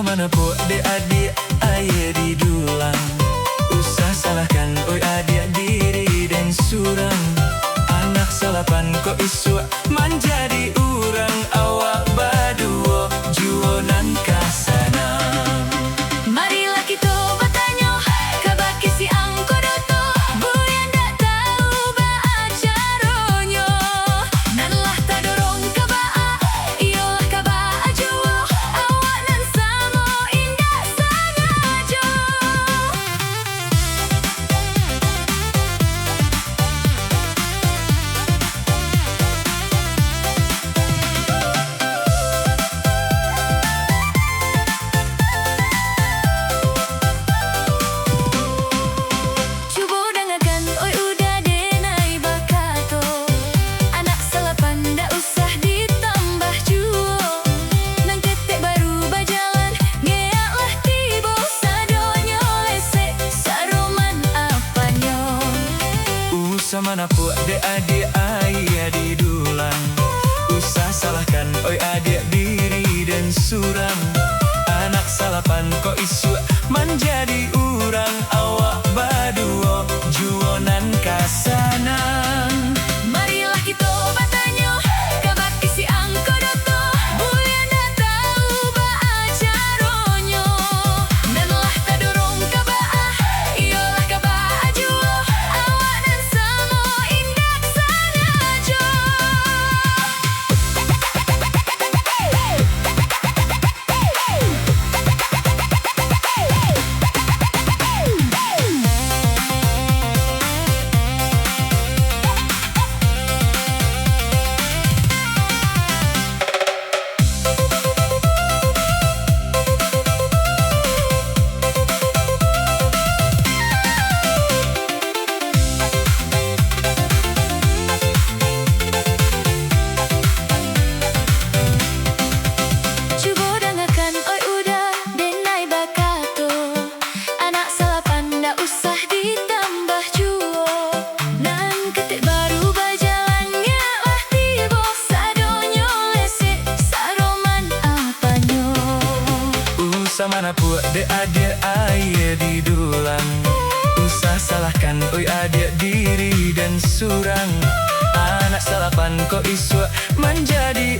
Usaha mana po de adik ayah di dulang. Usah salahkan oi adik diri dan surang. Anak salapan kok isu menjadi urang. Awak baduo juonan kasanam. Marilah kita bertanya ke baki si angkodoto. Buyan dak tahu baca ronyo. Nanlah tak dorong ke baa, iyalah ke baa juo. Awak nan samo indah sangajo. Cuba dengarkan, oi udah denai bakato. Anak salapan dak usah ditambah juo. Nang ketek baru berjalan, ngeaklah tibo. Sadonyo lesek, saroman apanyo. Usah mana po de adik ayah di dulang. Usah salahkan oi adik diri dan surang. Anak salapan kok isu menjadi urang. Awak baduo juonan kasanang. Marilah kita bertanya ke baki si angkodoto. Buyan dak tahu baca ronyo. Nanlah tak dorong ke baa, iyalah ke baa juo. Awak nan samo indah sangajo. Cuba dengarkan, oi udah denai bakato. Anak salapan dak usah ditambah juo. Nang ketik baru berjalan, ngeaklah tibo. Sadonyo lesek, saroman apanyo. Usah mana po de adik ayah di dulang. Usah salahkan oi adik diri dan surang. Anak salapan kok isu menjadi